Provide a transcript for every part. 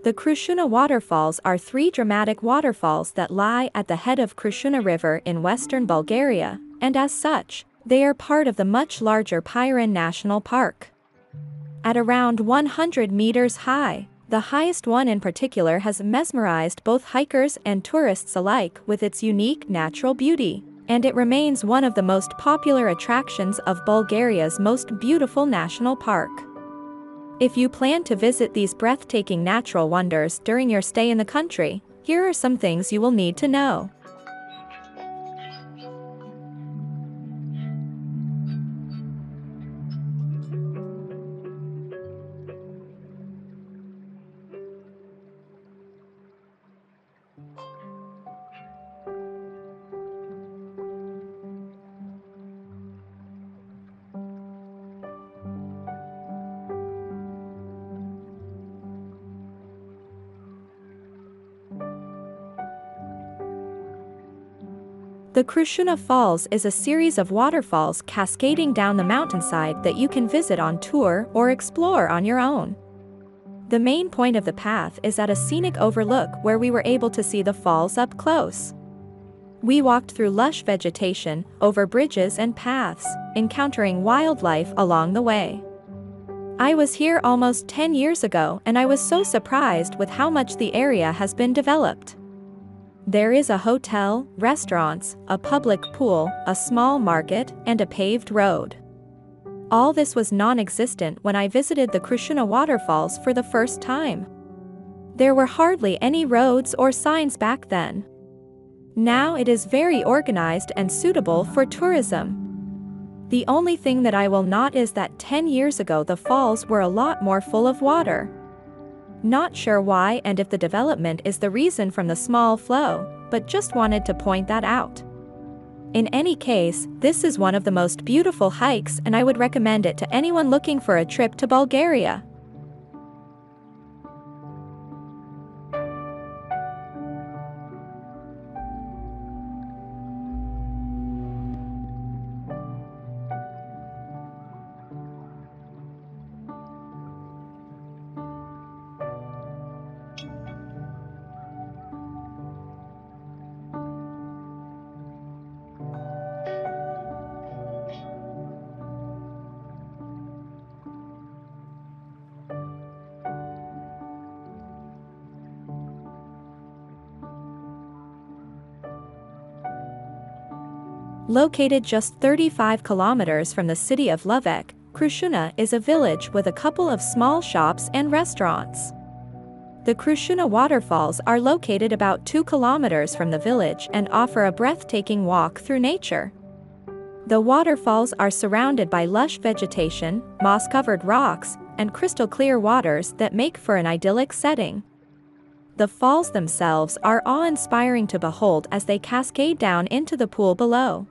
The Krushuna Waterfalls are three dramatic waterfalls that lie at the head of Krushuna River in western Bulgaria, and as such, they are part of the much larger Pirin National Park. At around 100 meters high, the highest one in particular has mesmerized both hikers and tourists alike with its unique natural beauty, and it remains one of the most popular attractions of Bulgaria's most beautiful national park. If you plan to visit these breathtaking natural wonders during your stay in the country, here are some things you will need to know. The Krushuna Falls is a series of waterfalls cascading down the mountainside that you can visit on tour or explore on your own. The main point of the path is at a scenic overlook where we were able to see the falls up close. We walked through lush vegetation, over bridges and paths, encountering wildlife along the way. I was here almost 10 years ago and I was so surprised with how much the area has been developed. There is a hotel, restaurants, a public pool, a small market, and a paved road. All this was non-existent when I visited the Krushuna Waterfalls for the first time. There were hardly any roads or signs back then. Now it is very organized and suitable for tourism. The only thing that I will note is that 10 years ago the falls were a lot more full of water. Not sure why and if the development is the reason from the small flow, but just wanted to point that out. In any case, this is one of the most beautiful hikes and I would recommend it to anyone looking for a trip to Bulgaria. Located just 35 kilometers from the city of Lovech, Krushuna is a village with a couple of small shops and restaurants. The Krushuna Waterfalls are located about 2 kilometers from the village and offer a breathtaking walk through nature. The waterfalls are surrounded by lush vegetation, moss-covered rocks, and crystal-clear waters that make for an idyllic setting. The falls themselves are awe-inspiring to behold as they cascade down into the pool below.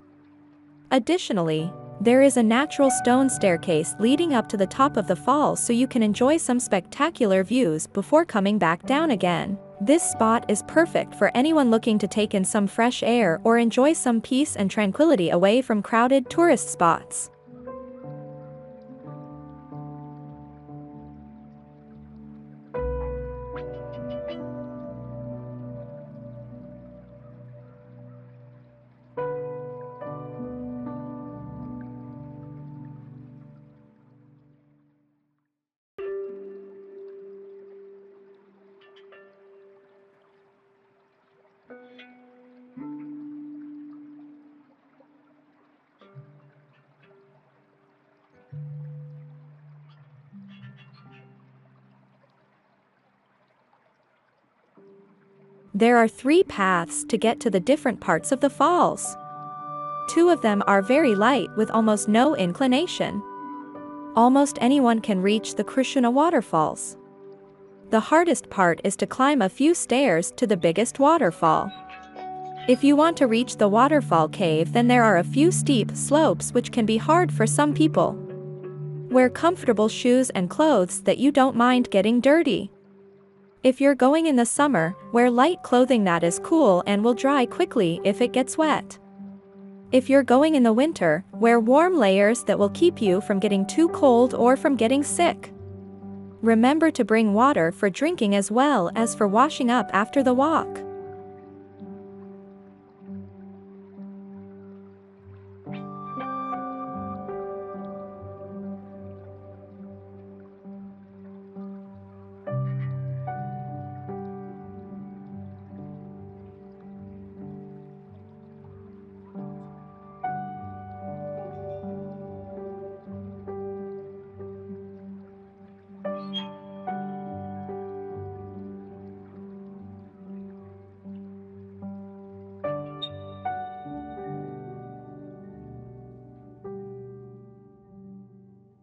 Additionally, there is a natural stone staircase leading up to the top of the falls so you can enjoy some spectacular views before coming back down again. This spot is perfect for anyone looking to take in some fresh air or enjoy some peace and tranquility away from crowded tourist spots. There are 3 paths to get to the different parts of the falls. 2 of them are very light with almost no inclination. Almost anyone can reach the Krushuna Waterfalls. The hardest part is to climb a few stairs to the biggest waterfall. If you want to reach the waterfall cave, then there are a few steep slopes which can be hard for some people. Wear comfortable shoes and clothes that you don't mind getting dirty. If you're going in the summer, wear light clothing that is cool and will dry quickly if it gets wet. If you're going in the winter, wear warm layers that will keep you from getting too cold or from getting sick. Remember to bring water for drinking as well as for washing up after the walk.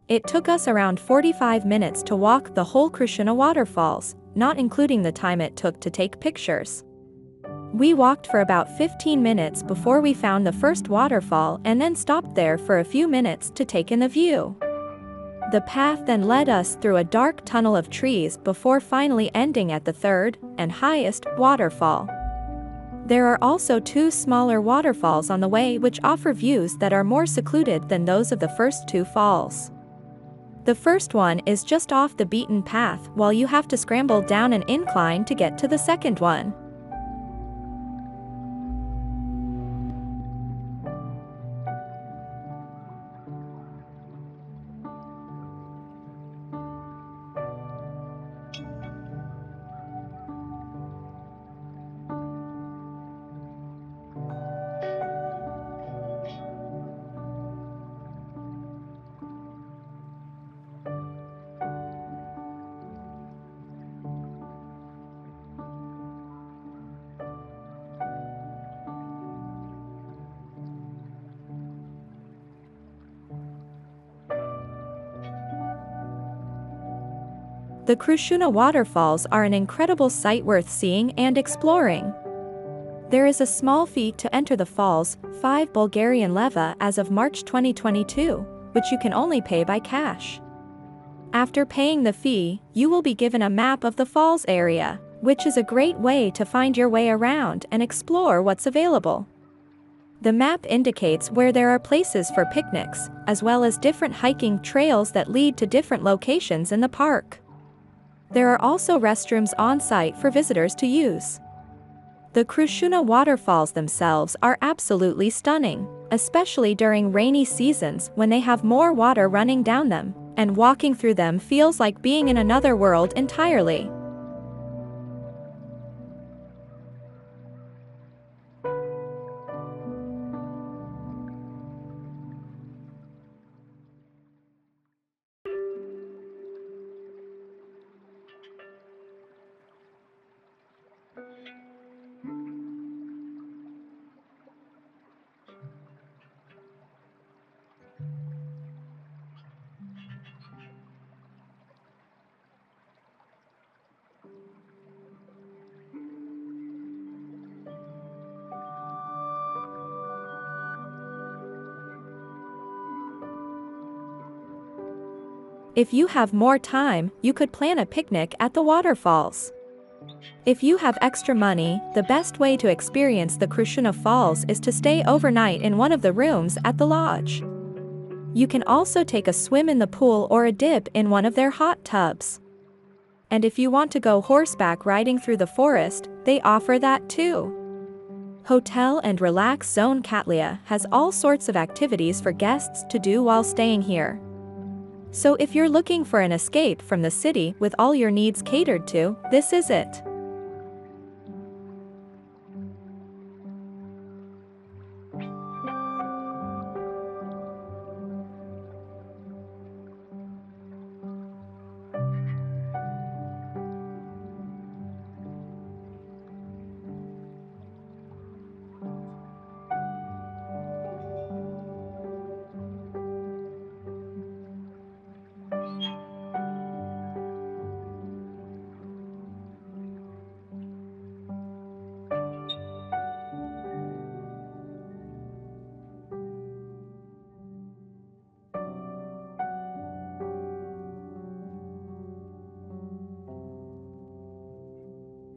It took us around 45 minutes to walk the whole Krushuna Waterfalls, not including the time it took to take pictures. We walked for about 15 minutes before we found the first waterfall and then stopped there for a few minutes to take in the view. The path then led us through a dark tunnel of trees before finally ending at the third, and highest, waterfall. There are also two smaller waterfalls on the way which offer views that are more secluded than those of the first two falls. The first one is just off the beaten path while you have to scramble down an incline to get to the second one. The Krushuna Waterfalls are an incredible sight worth seeing and exploring. There is a small fee to enter the falls, 5 Bulgarian leva as of March 2022, which you can only pay by cash. After paying the fee, you will be given a map of the falls area, which is a great way to find your way around and explore what's available. The map indicates where there are places for picnics, as well as different hiking trails that lead to different locations in the park. There are also restrooms on site for visitors to use. The Krushuna Waterfalls themselves are absolutely stunning, especially during rainy seasons when they have more water running down them, and walking through them feels like being in another world entirely. If you have more time, you could plan a picnic at the waterfalls. If you have extra money, the best way to experience the Krushuna Falls is to stay overnight in one of the rooms at the lodge. You can also take a swim in the pool or a dip in one of their hot tubs. And if you want to go horseback riding through the forest, they offer that too. Hotel and Relax Zone Katlia has all sorts of activities for guests to do while staying here. So if you're looking for an escape from the city with all your needs catered to, this is it.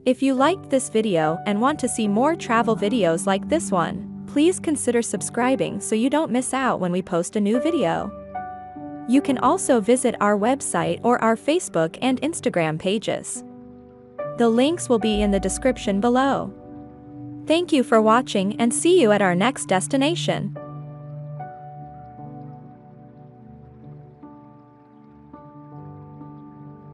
If you liked this video and want to see more travel videos like this one, please consider subscribing so you don't miss out when we post a new video. You can also visit our website or our Facebook and Instagram pages. The links will be in the description below. Thank you for watching and see you at our next destination.